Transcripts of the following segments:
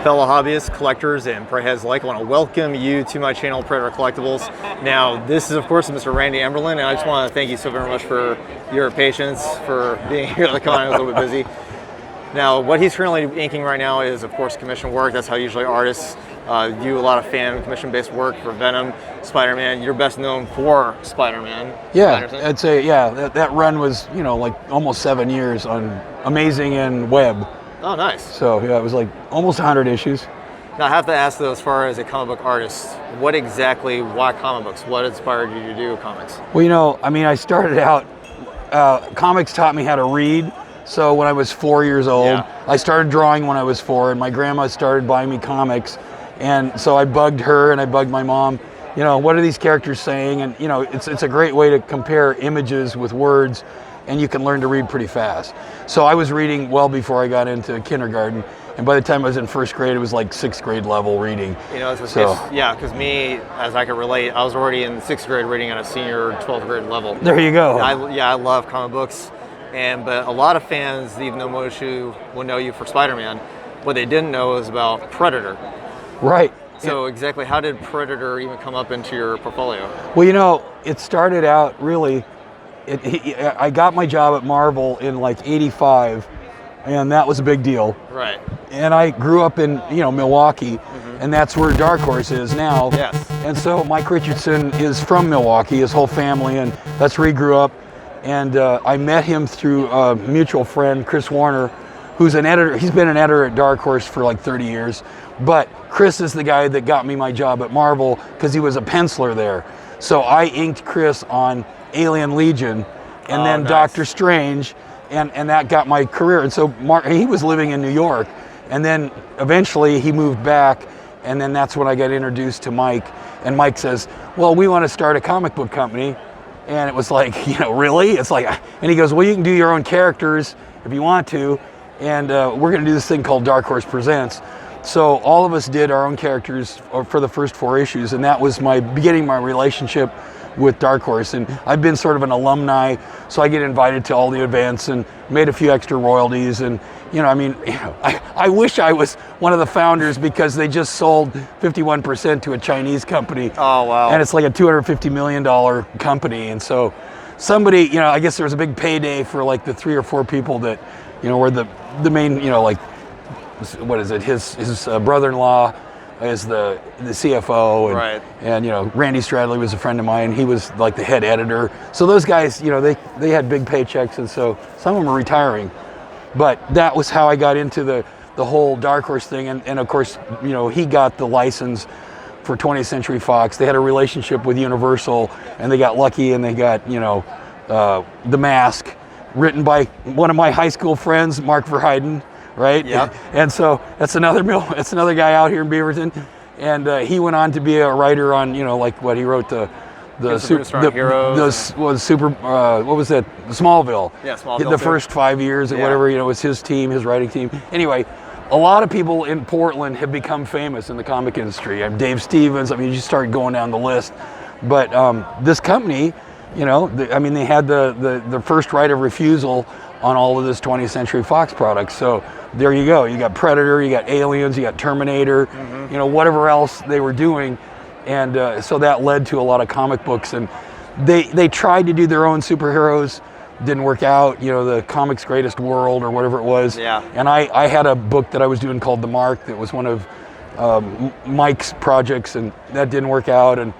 fellow hobbyists, collectors, and Predator alike. I want to welcome you to my channel, Predator Collectibles. Now, this is, of course, Mr. Randy Emberlin, and I just want to thank you so very much for your patience, for being here at the con. I was a little bit busy. Now, what he's currently inking right now is, of course, commission work. That's how usually artists do a lot of fan commission-based work for Venom, Spider-Man. You're best known for Spider-Man. Yeah, I'd say, yeah, that run was, you know, like almost 7 years on Amazing and Web. Oh, nice. So, yeah, it was like almost 100 issues. Now, I have to ask, though, as far as a comic book artist, why comic books? What inspired you to do comics? Well, you know, I mean, I started out, comics taught me how to read. So when I was 4 years old, I started drawing when I was 4, and my grandma started buying me comics. And so I bugged her and I bugged my mom, you know, what are these characters saying? And, you know, it's a great way to compare images with words, and you can learn to read pretty fast. So I was reading well before I got into kindergarten. And by the time I was in first grade, it was like 6th grade level reading. You know, yeah, because me, as I can relate, I was already in 6th grade reading at a senior 12th grade level. There you go. I love comic books. But a lot of fans, even though most of you will know you for Spider-Man, what they didn't know is about Predator. Right. So exactly, how did Predator even come up into your portfolio? Well, you know, it started out really, I got my job at Marvel in like '85, and that was a big deal. Right. And I grew up in, you know, Milwaukee, and that's where Dark Horse is now. Yes. And so Mike Richardson is from Milwaukee, his whole family, and that's where he grew up. And I met him through a mutual friend, Chris Warner, who's an editor. He's been an editor at Dark Horse for like 30 years. But Chris is the guy that got me my job at Marvel because he was a penciler there. So I inked Chris on Alien Legion and then nice. Doctor Strange, and that got my career. And so he was living in New York. And then eventually he moved back, and then that's when I got introduced to Mike. And Mike says, well, we want to start a comic book company. And it was like, you know, really? It's like, and he goes, well, you can do your own characters if you want to, and we're going to do this thing called Dark Horse Presents. So all of us did our own characters for the first 4 issues, and that was my beginning my relationship with Dark Horse. And I've been sort of an alumni, so I get invited to all the events and made a few extra royalties. And, you know, I mean, I wish I was one of the founders, because they just sold 51% to a Chinese company. Oh, wow. And it's like a $250 million company. And so somebody, you know, I guess there was a big payday for like the 3 or 4 people that, you know, were the main, you know, like, what is it? His brother-in-law is the CFO, and, right. And you know, Randy Stradley was a friend of mine. He was like the head editor. So those guys, you know, they had big paychecks, and so some of them are retiring. But that was how I got into the whole Dark Horse thing, and of course, you know, he got the license for 20th Century Fox. They had a relationship with Universal, and they got lucky, and they got, you know, The Mask, written by one of my high school friends, Mark Verheiden. Right. Yep. And so that's another guy out here in Beaverton, and he went on to be a writer on, you know, like what he wrote the Heroes. What was that? Smallville. Yeah, Smallville. The first 5 years or whatever, you know, was his team, his writing team. Anyway, a lot of people in Portland have become famous in the comic industry. I'm Dave Stevens. I mean, you start going down the list. But this company, you know, I mean, they had the first right of refusal on all of this 20th Century Fox products. So there you go. You got Predator, you got Aliens, you got Terminator, you know, whatever else they were doing. And so that led to a lot of comic books. And they tried to do their own superheroes, didn't work out, you know, the Comics Greatest World or whatever it was. Yeah. And I had a book that I was doing called The Mark that was one of Mike's projects, and that didn't work out. And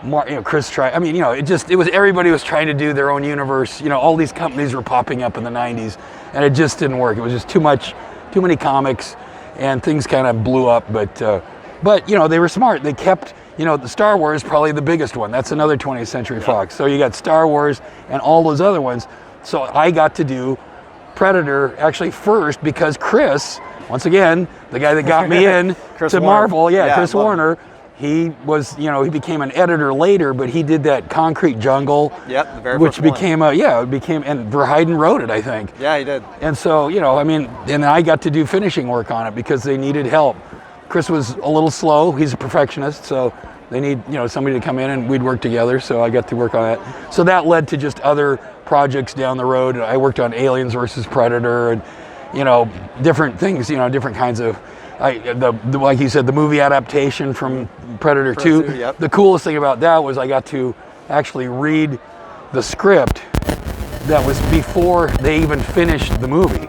you know, Chris tried. I mean, you know, everybody was trying to do their own universe. You know, all these companies were popping up in the '90s, and it just didn't work. It was just too many comics, and things kind of blew up. But you know, they were smart. They kept, you know, the Star Wars probably the biggest one. That's another 20th Century Fox. So you got Star Wars and all those other ones. So I got to do Predator actually first, because Chris, once again, the guy that got me in to Marvel, Chris Warner. He was, you know, he became an editor later, but he did that Concrete Jungle, the very which first became one. And Verheiden wrote it, I think. Yeah, he did. And so, you know, I mean, and I got to do finishing work on it because they needed help. Chris was a little slow. He's a perfectionist, so they need, you know, somebody to come in and we'd work together. So I got to work on that. So that led to just other projects down the road. I worked on Aliens versus Predator, and different things, different kinds of, like you said, the movie adaptation from Predator 2. Yep. The coolest thing about that was I got to actually read the script that was before they even finished the movie.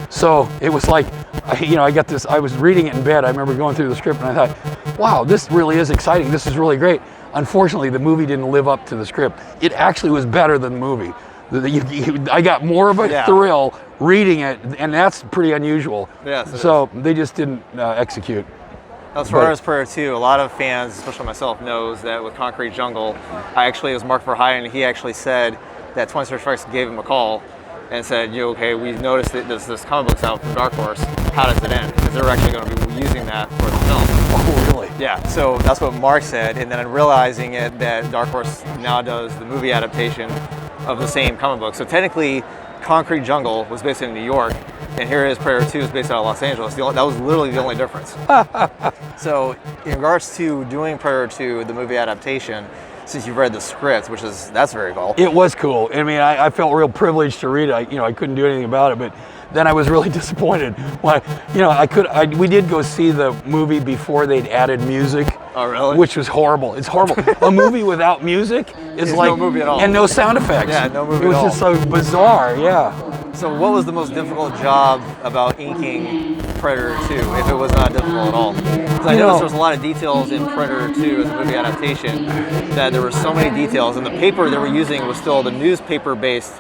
So it was like, I got this, I was reading it in bed. I remember going through the script and I thought, wow, this really is exciting. This is really great. Unfortunately, the movie didn't live up to the script. It actually was better than the movie. I got more of a thrill reading it, and that's pretty unusual. Yes, so they just didn't execute. As far as Predator 2, a lot of fans, especially myself, knows that with Concrete Jungle, it was Mark Verheyen, and he actually said that 20th Century Fox gave him a call and said, okay, we've noticed that this comic book's out from Dark Horse. How does it end? Because they're actually going to be using that for the film. Oh, really? Yeah, so that's what Mark said, and then realizing it that Dark Horse now does the movie adaptation of the same comic book. So technically, Concrete Jungle was based in New York, and here is Predator 2 is based out of Los Angeles. That was literally the only difference. So in regards to doing Predator 2, the movie adaptation, since you've read the script, that's very cool. It was cool. I mean, I felt real privileged to read it. I couldn't do anything about it, but then I was really disappointed. We did go see the movie before they'd added music. Oh, really? Which was horrible. It's horrible. A movie without music is like no movie at all. And no sound effects. Yeah, no movie at all. It was just so bizarre. Yeah. So what was the most difficult job about inking Predator 2, if it was not difficult at all? Because I noticed there was a lot of details in Predator 2 as a movie adaptation, that there were so many details, and the paper they were using was still the newspaper-based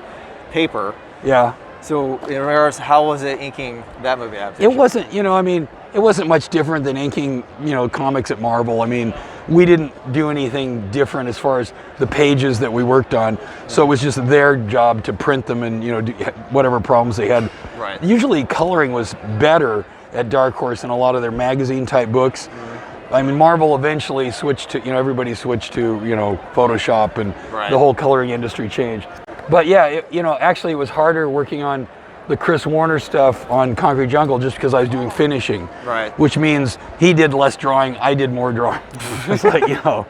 paper. Yeah. So in regards, how was it inking that movie adaptation? It wasn't, it wasn't much different than inking, comics at Marvel. I mean, we didn't do anything different as far as the pages that we worked on. So it was just their job to print them and, do whatever problems they had. Right. Usually coloring was better at Dark Horse than a lot of their magazine type books. I mean, Marvel eventually switched to, everybody switched to, Photoshop, and the whole coloring industry changed. But yeah, actually it was harder working on the Chris Warner stuff on Concrete Jungle just because I was doing finishing. Right. Which means he did less drawing, I did more drawing. It's like, Well,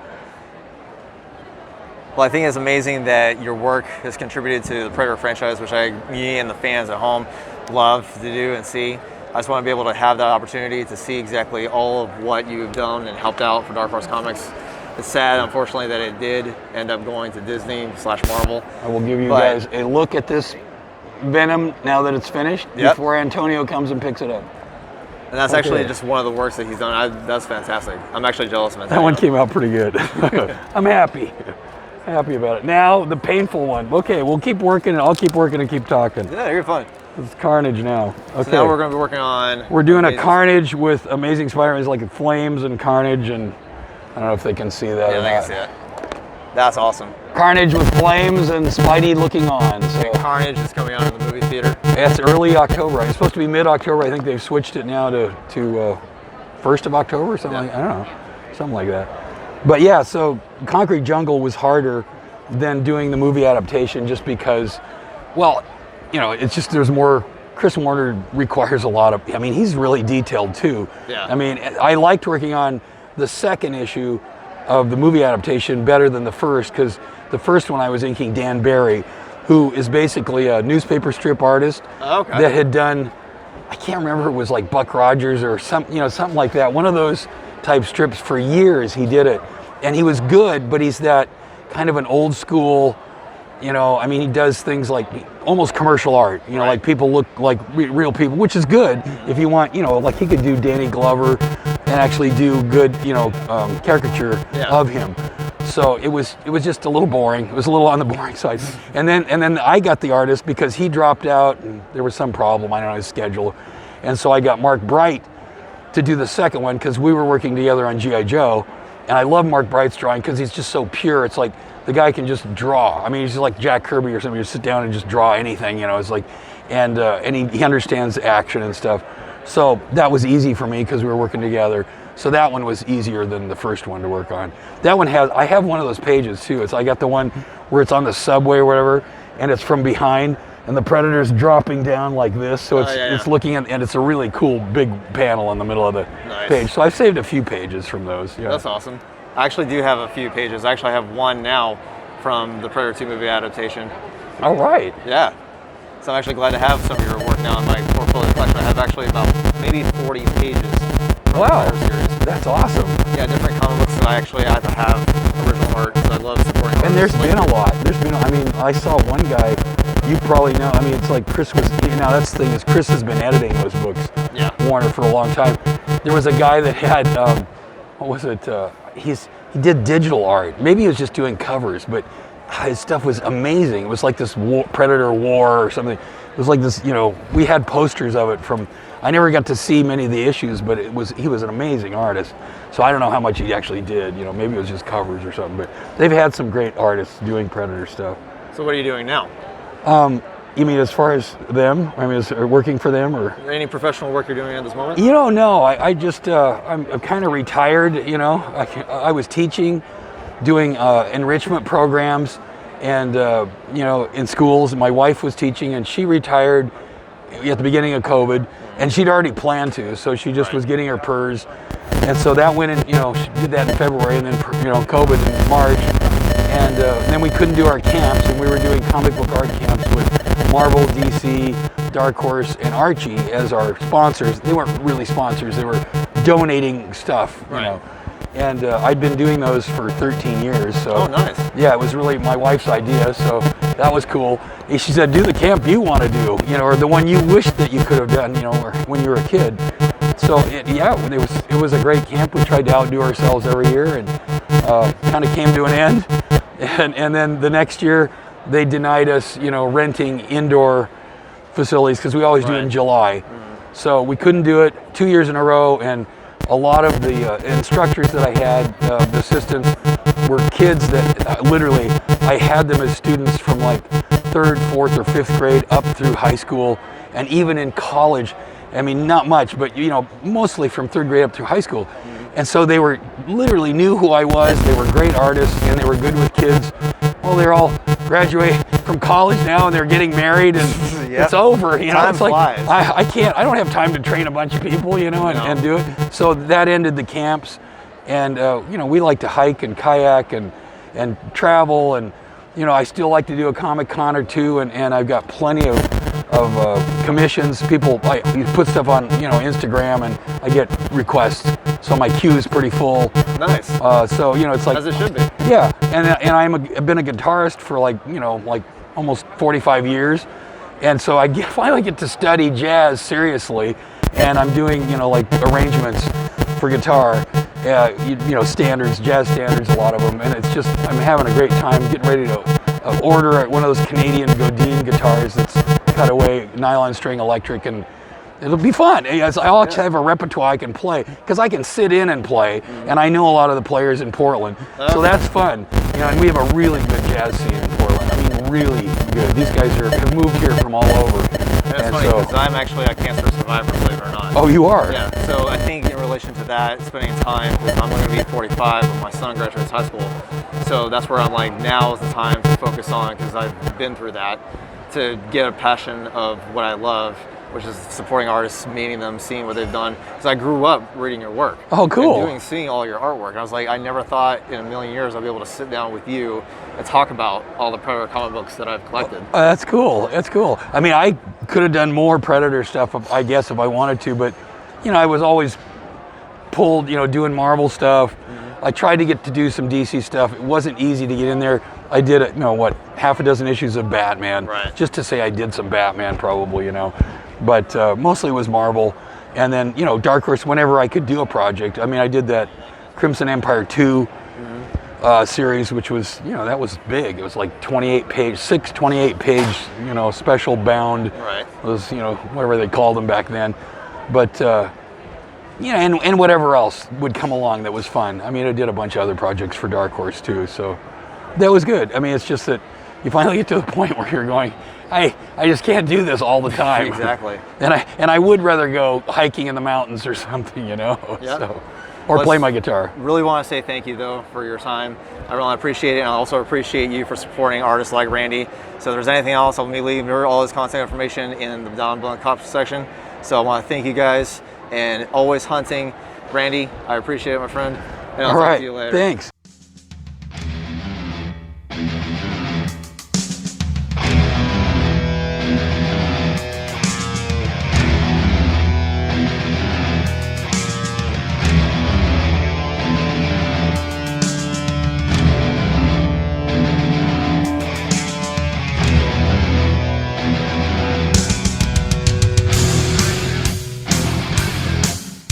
I think it's amazing that your work has contributed to the Predator franchise, which me and the fans at home love to do and see. I just want to be able to have that opportunity to see exactly all of what you've done and helped out for Dark Horse Comics. It's sad, unfortunately, that it did end up going to Disney/Marvel. I will give you guys a look at this Venom now that it's finished before Antonio comes and picks it up. And that's actually just one of the works that he's done. That's fantastic. I'm actually jealous of it. That one came out pretty good. I'm happy about it. Now the painful one. Okay, we'll keep working, and I'll keep working and keep talking. Yeah, you're fine. It's Carnage now. Okay. So now we're going to be working on... We're doing a Carnage with Amazing Spider-Man. It's like flames and Carnage, and I don't know if they can see that. Yeah, they can see it. That's awesome. Carnage with flames and Spidey looking on. So. And Carnage is coming out in the movie theater. Yeah, it's early October. It's supposed to be mid-October. I think they've switched it now to 1st of October or something like that. I don't know. Something like that. But yeah, so Concrete Jungle was harder than doing the movie adaptation just because, well, it's just there's more. Chris Warner requires a lot of, he's really detailed too. Yeah. I liked working on the second issue of the movie adaptation better than the first, because the first one I was inking Dan Barry, who is basically a newspaper strip artist that had done, I can't remember, it was like Buck Rogers or something like that. One of those type strips for years he did it. And he was good, but he's that kind of an old school, he does things like almost commercial art, like people look like real people, which is good if you want, like he could do Danny Glover and actually do good, caricature of him. So it was just a little boring. It was a little on the boring side. And then I got the artist because he dropped out and there was some problem, I don't know, his schedule. And so I got Mark Bright to do the second one because we were working together on G.I. Joe. And I love Mark Bright's drawing because he's just so pure. It's like the guy can just draw. He's just like Jack Kirby or something. You sit down and just draw anything, It's like, and he understands action and stuff. So that was easy for me because we were working together. So that one was easier than the first one to work on. That one I have one of those pages too. I got the one where it's on the subway or whatever, and it's from behind, and the Predator's dropping down like this. So it's looking at, and it's a really cool big panel in the middle of the page. So I've saved a few pages from those. Yeah. That's awesome. I actually do have a few pages. Actually, I have one now from the Predator 2 movie adaptation. All right. Yeah. So I'm actually glad to have some of your work now in my portfolio collection. I have actually about maybe 40 pages. Wow, Series. that's awesome. Yeah, different comic books that I actually have to have original art, so I love supporting And there's artists been a lot. I mean, I saw one guy, you probably know, I mean, it's like Chris was, now that's the thing is Chris has been editing those books, Yeah. Warner, for a long time. There was a guy that had, what was it, he did digital art. Maybe he was just doing covers, but his stuff was amazing. It was like this Predator War or something. It was like this, we had posters of it from, I never got to see many of the issues, but he was an amazing artist. So I don't know how much he actually did, maybe it was just covers or something, but they've had some great artists doing Predator stuff. So what are you doing now? You mean as far as them? I mean, is it working for them or? Any professional work you're doing at this moment? No, I just, I'm kind of retired, I was teaching, doing enrichment programs and, in schools. My wife was teaching and she retired at the beginning of COVID and she'd already planned to, so she just was getting her PERS. And so that went in, she did that in February and then, COVID in March. And then we couldn't do our camps and we were doing comic book art camps with Marvel, DC, Dark Horse, and Archie as our sponsors. They weren't really sponsors, they were donating stuff, And I'd been doing those for 13 years. So, oh, nice. Yeah, it was really my wife's idea, so that was cool. And she said, do the camp you want to do, or the one you wish that you could have done, or when you were a kid. So, it was a great camp. We tried to outdo ourselves every year and kind of came to an end. And then the next year, they denied us, renting indoor facilities because we always do it in July. So we couldn't do it 2 years in a row, and a lot of the instructors that I had, the assistants, were kids that literally, I had them as students from like 3rd, 4th, or 5th grade up through high school, and even in college. I mean, not much, but mostly from 3rd grade up through high school. And so they were literally knew who I was. They were great artists and they were good with kids. Well, they're all graduating from college now and they're getting married and it's over. Time it's like flies. I don't have time to train a bunch of people, and do it. So that ended the camps. And we like to hike and kayak and travel, and I still like to do a Comic Con or two, and I've got plenty of commissions. People, you put stuff on Instagram and I get requests, so my queue is pretty full. Nice. So it's like, as it should be. yeah. And I've been a guitarist for like almost 45 years, and so I finally get to study jazz seriously, and I'm doing like arrangements for guitar, standards, jazz standards, a lot of them, and it's just, I'm having a great time getting ready to order one of those Canadian Godin guitars that's cut away, nylon string electric, and it'll be fun. I'll actually have a repertoire I can play, because I can sit in and play, and I know a lot of the players in Portland, so that's fun. And we have a really good jazz scene in Portland. I mean, really good. These guys have moved here from all over. That's funny, because I'm actually a cancer survivor, believe it or not. Oh, you are? Yeah, so I think in relation to that, spending time, because I'm going to be 45 when my son graduates high school, so that's where I'm like, now is the time to focus on, because I've been through that, to get a passion of what I love, which is supporting artists, meeting them, seeing what they've done. Because I grew up reading your work. Oh, cool. And seeing all your artwork. And I was like, I never thought in a million years I'd be able to sit down with you and talk about all the Predator comic books that I've collected. That's cool. That's cool. I mean, I could have done more Predator stuff, I guess, if I wanted to, but I was always pulled, doing Marvel stuff. I tried to get to do some DC stuff. It wasn't easy to get in there. I did, half a dozen issues of Batman, just to say I did some Batman, probably, But mostly it was Marvel. And then, Dark Horse, whenever I could do a project. I mean, I did that Crimson Empire 2 series, which was, that was big. It was like 28-page, 28-page, special bound. Right. It was, whatever they called them back then. But, and whatever else would come along that was fun. I mean, I did a bunch of other projects for Dark Horse too, so that was good. I mean, it's just that you finally get to the point where you're going, I just can't do this all the time. Exactly. And I would rather go hiking in the mountains or something, Yep. So, or play my guitar. Really want to say thank you though for your time. I really appreciate it, and I also appreciate you for supporting artists like Randy. So if there's anything else, I'll leave all his contact information in the Down Blunt Cops section. So I want to thank you guys, and always hunting. Randy, I appreciate it, my friend. And I'll talk to you later. Thanks.